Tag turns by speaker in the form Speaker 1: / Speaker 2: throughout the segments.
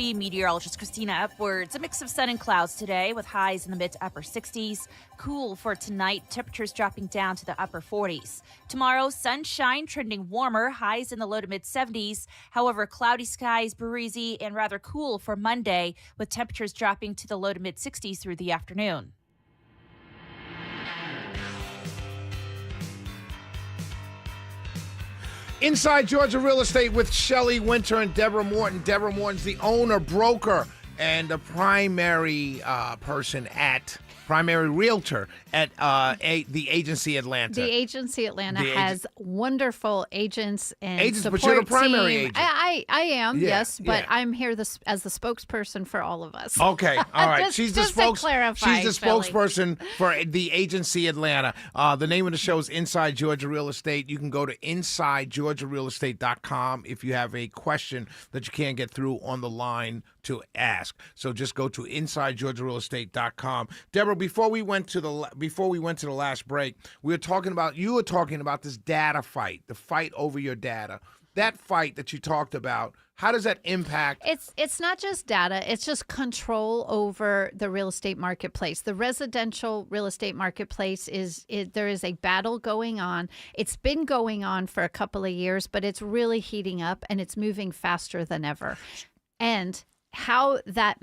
Speaker 1: WSB meteorologist Christina Upwards. A mix of sun and clouds today with highs in the mid to upper 60s. Cool for tonight, temperatures dropping down to the upper 40s. Tomorrow, sunshine trending warmer, highs in the low to mid 70s. However, cloudy skies, breezy, and rather cool for Monday with temperatures dropping to the low to mid 60s through the afternoon.
Speaker 2: Inside Georgia Real Estate with Shelley Winter and Deborah Morton. Deborah Morton's the owner, broker, and the primary primary realtor at the Agency Atlanta.
Speaker 3: The Agency Atlanta has wonderful agents and support
Speaker 2: but you're the primary
Speaker 3: team.
Speaker 2: agent.
Speaker 3: I am,
Speaker 2: Yeah,
Speaker 3: yes, but
Speaker 2: yeah.
Speaker 3: I'm here as the spokesperson for all of us.
Speaker 2: Okay, all right.
Speaker 3: Just-
Speaker 2: she's
Speaker 3: just
Speaker 2: the
Speaker 3: to clarify,
Speaker 2: She's the
Speaker 3: Shelley.
Speaker 2: spokesperson for the Agency Atlanta. The name of the show is Inside Georgia Real Estate. You can go to InsideGeorgiaRealEstate.com if you have a question that you can't get through on the line to ask. So just go to InsideGeorgiaRealEstate.com. Deborah, before we went to the last break, you were talking about this data fight, the fight over your data. That fight that you talked about, how does that impact?
Speaker 3: It's not just data, it's just control over the real estate marketplace. The residential real estate marketplace there is a battle going on. It's been going on for a couple of years, but it's really heating up and it's moving faster than ever. And how that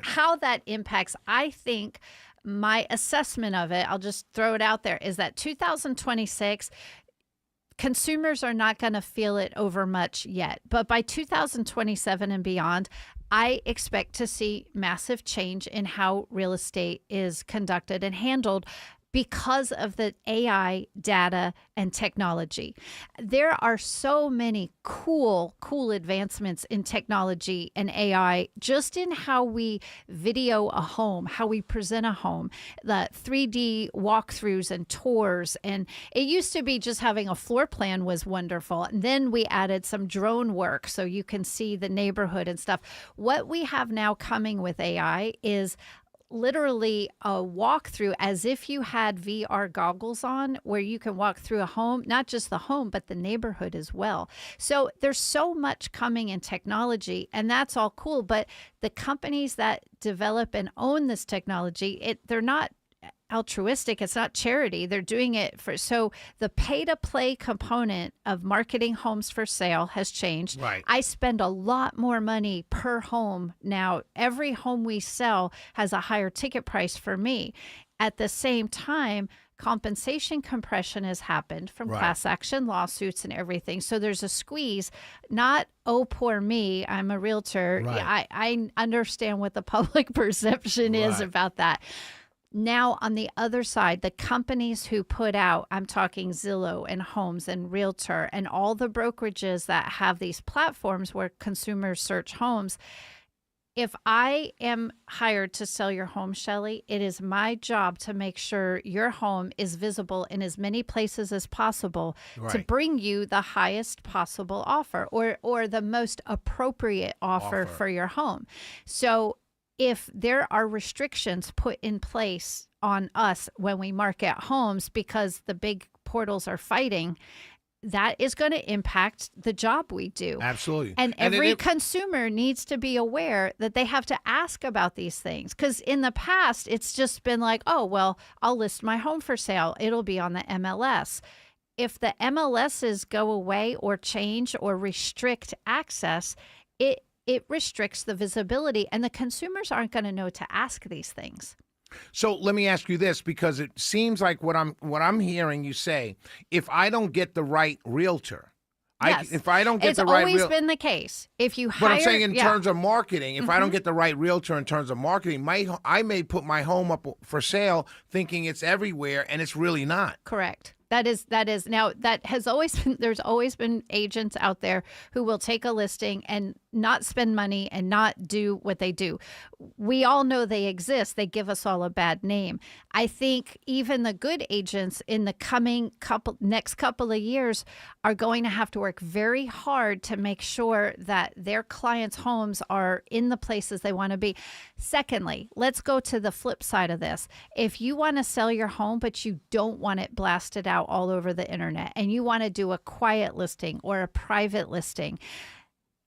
Speaker 3: how that impacts, I think my assessment of it, I'll just throw it out there, is that 2026 consumers are not going to feel it over much yet. But by 2027 and beyond, I expect to see massive change in how real estate is conducted and handled because of the AI data and technology. There are so many cool advancements in technology and AI just in how we video a home, how we present a home, the 3D walkthroughs and tours. And it used to be just having a floor plan was wonderful. And then we added some drone work so you can see the neighborhood and stuff. What we have now coming with AI is literally a walkthrough as if you had VR goggles on, where you can walk through a home, not just the home, but the neighborhood as well. So there's so much coming in technology, and that's all cool. But the companies that develop and own this technology, they're not altruistic. It's not charity. They're doing it so the pay-to-play component of marketing homes for sale has changed.
Speaker 2: Right.
Speaker 3: I spend a lot more money per home now. Every home we sell has a higher ticket price for me. At the same time, compensation compression has happened from class action lawsuits and everything. So there's a squeeze, not, oh, poor me, I'm a realtor.
Speaker 2: Right.
Speaker 3: I understand what the public perception is about that. Now, on the other side, the companies who put out, I'm talking Zillow and Homes and Realtor and all the brokerages that have these platforms where consumers search homes. If I am hired to sell your home, Shelley, it is my job to make sure your home is visible in as many places as possible to bring you the highest possible offer or the most appropriate offer for your home. So if there are restrictions put in place on us when we market homes because the big portals are fighting, that is going to impact the job we do.
Speaker 2: Absolutely.
Speaker 3: And every consumer needs to be aware that they have to ask about these things. Because in the past, it's just been like, oh, well, I'll list my home for sale. It'll be on the MLS. If the MLSs go away or change or restrict access, it restricts the visibility, and the consumers aren't going to know to ask these things.
Speaker 2: So let me ask you this, because it seems like what I'm hearing you say, if I don't get the right realtor, if I don't get the right
Speaker 3: it's always been the case. If you hire,
Speaker 2: but I'm saying in terms of marketing, if I don't get the right realtor in terms of marketing, I may put my home up for sale thinking it's everywhere, and it's really not.
Speaker 3: Correct. That is now, that has always been, there's always been agents out there who will take a listing and not spend money and not do what they do. We all know they exist. They give us all a bad name. I think even the good agents in the coming next couple of years are going to have to work very hard to make sure that their clients' homes are in the places they want to be. Secondly, let's go to the flip side of this. If you want to sell your home, but you don't want it blasted out all over the internet, and you want to do a quiet listing or a private listing,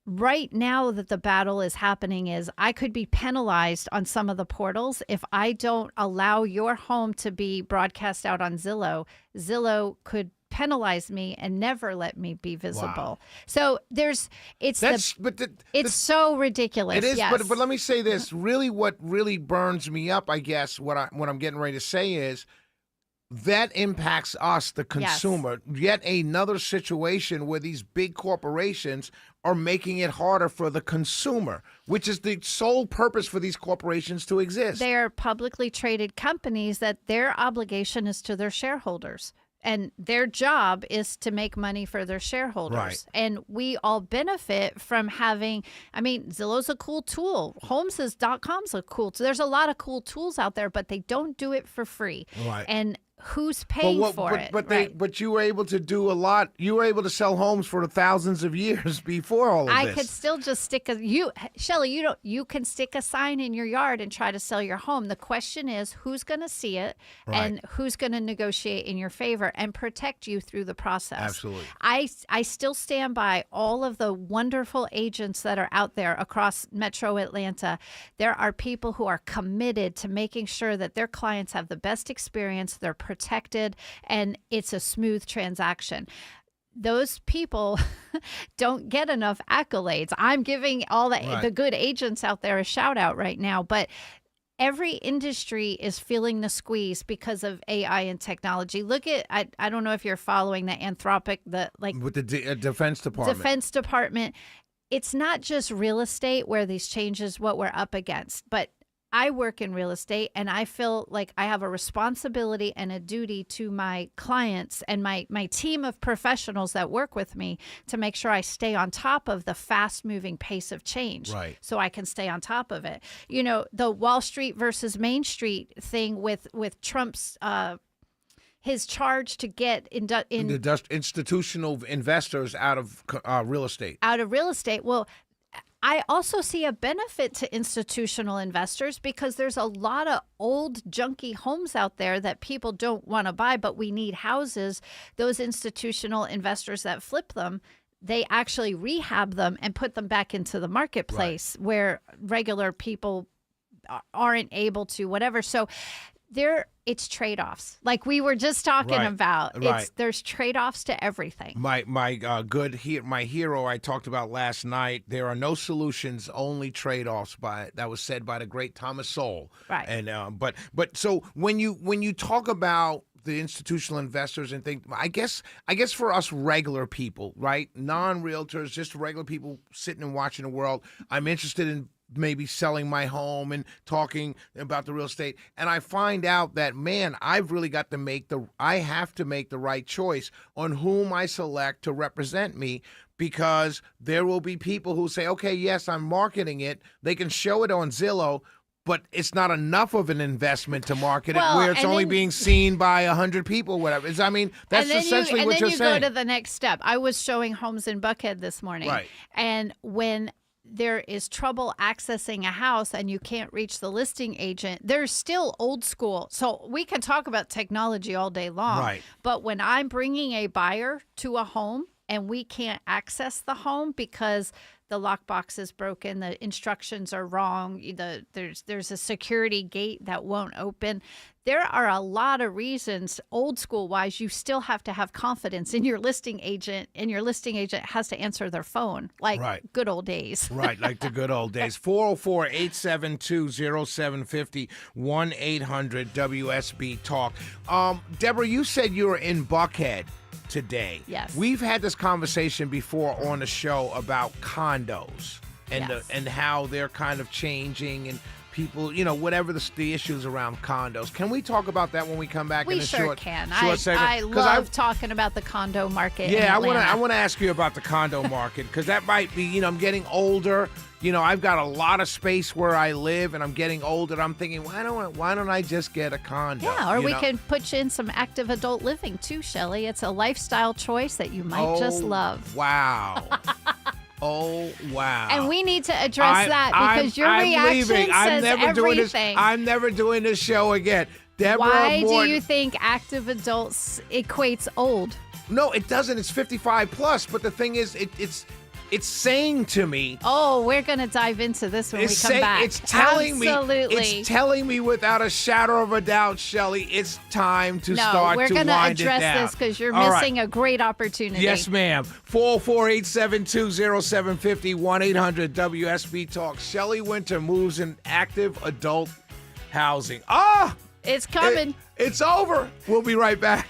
Speaker 3: right now that the battle is happening is I could be penalized on some of the portals if I don't allow your home to be broadcast out on Zillow. Zillow could penalize me and never let me be visible.
Speaker 2: Wow.
Speaker 3: So it's so ridiculous.
Speaker 2: It is,
Speaker 3: yes.
Speaker 2: but let me say this. Really, what really burns me up, I guess, what I'm getting ready to say is that impacts us, the consumer. Yet another situation where these big corporations are making it harder for the consumer, which is the sole purpose for these corporations to exist.
Speaker 3: They are publicly traded companies that their obligation is to their shareholders. And their job is to make money for their shareholders.
Speaker 2: Right.
Speaker 3: And we all benefit from having, I mean, Zillow's a cool tool. Homes.com's a cool tool. There's a lot of cool tools out there, but they don't do it for free.
Speaker 2: Right.
Speaker 3: And who's paying for it?
Speaker 2: But you were able to do a lot. You were able to sell homes for thousands of years before all of this.
Speaker 3: I could still just stick Shelly, you can stick a sign in your yard and try to sell your home. The question is who's going to see it and who's going to negotiate in your favor and protect you through the process.
Speaker 2: Absolutely.
Speaker 3: I still stand by all of the wonderful agents that are out there across Metro Atlanta. There are people who are committed to making sure that their clients have the best experience. They're protected, and it's a smooth transaction. Those people don't get enough accolades. I'm giving all the good agents out there a shout out right now, but every industry is feeling the squeeze because of AI and technology. Look at, I don't know if you're following the Anthropic,
Speaker 2: with the Defense Department.
Speaker 3: Defense Department. It's not just real estate where these changes, what we're up against, but I work in real estate and I feel like I have a responsibility and a duty to my clients and my team of professionals that work with me to make sure I stay on top of the fast moving pace of change.
Speaker 2: Right.
Speaker 3: So I can stay on top of it. You know, the Wall Street versus Main Street thing with Trump's his charge to get
Speaker 2: institutional investors out of real estate.
Speaker 3: Out of real estate. Well, I also see a benefit to institutional investors because there's a lot of old junky homes out there that people don't want to buy, but we need houses. Those institutional investors that flip them, they actually rehab them and put them back into the marketplace where regular people aren't able to, whatever. So it's trade-offs. Like we were just talking about. There's trade-offs to everything.
Speaker 2: My hero I talked about last night. There are no solutions, only trade-offs. That was said by the great Thomas Sowell.
Speaker 3: Right.
Speaker 2: And but so when you talk about the institutional investors and things, I guess for us regular people, right, non-realtors, just regular people sitting and watching the world, I'm interested in maybe selling my home and talking about the real estate, and I find out that, man, I've really got to I have to make the right choice on whom I select to represent me, because there will be people who say, okay, yes, I'm marketing it. They can show it on Zillow, but it's not enough of an investment to market it where it's only being seen by 100 people, whatever. I mean, that's essentially what you're saying.
Speaker 3: And then you go to the next step. I was showing homes in Buckhead this morning.
Speaker 2: Right.
Speaker 3: And when there is trouble accessing a house and you can't reach the listing agent, there's still old school. So we can talk about technology all day long.
Speaker 2: Right.
Speaker 3: But when I'm bringing a buyer to a home and we can't access the home because the lockbox is broken, the instructions are wrong, there's a security gate that won't open. There are a lot of reasons, old school wise, you still have to have confidence in your listing agent, and your listing agent has to answer their phone like good old days.
Speaker 2: Right, like the good old days. 404-872-0750, 1-800-WSB-TALK. Deborah, you said you were in Buckhead today.
Speaker 3: Yes.
Speaker 2: We've had this conversation before on the show about condos and how they're kind of changing, and people, whatever the issues around condos. Can we talk about that when we come back in a short
Speaker 3: segment?
Speaker 2: I
Speaker 3: love talking about the condo market.
Speaker 2: Yeah,
Speaker 3: in Atlanta.
Speaker 2: I want to ask you about the condo market, because that might be, I'm getting older. I've got a lot of space where I live, and I'm getting older. I'm thinking, why don't I just get a condo?
Speaker 3: Yeah, or we can put you in some active adult living too, Shelley. It's a lifestyle choice that you might just love.
Speaker 2: Wow. Oh, wow.
Speaker 3: And we need to address that because your reaction says everything.
Speaker 2: I'm never doing this show again. Deborah
Speaker 3: Why
Speaker 2: Morton,
Speaker 3: do you think active adults equates old?
Speaker 2: No, it doesn't. It's 55 plus. But the thing is, it's saying to me.
Speaker 3: Oh, we're going to dive into this when we come back.
Speaker 2: It's telling
Speaker 3: Absolutely.
Speaker 2: me. It's telling me without a shadow of a doubt, Shelly, it's time to start to wind it down.
Speaker 3: we're going to address this because you're missing a great opportunity.
Speaker 2: Yes, ma'am. 404-872-0750, 1-800-WSB Talk. Shelly Winter moves in active adult housing.
Speaker 3: It's coming.
Speaker 2: It's over. We'll be right back.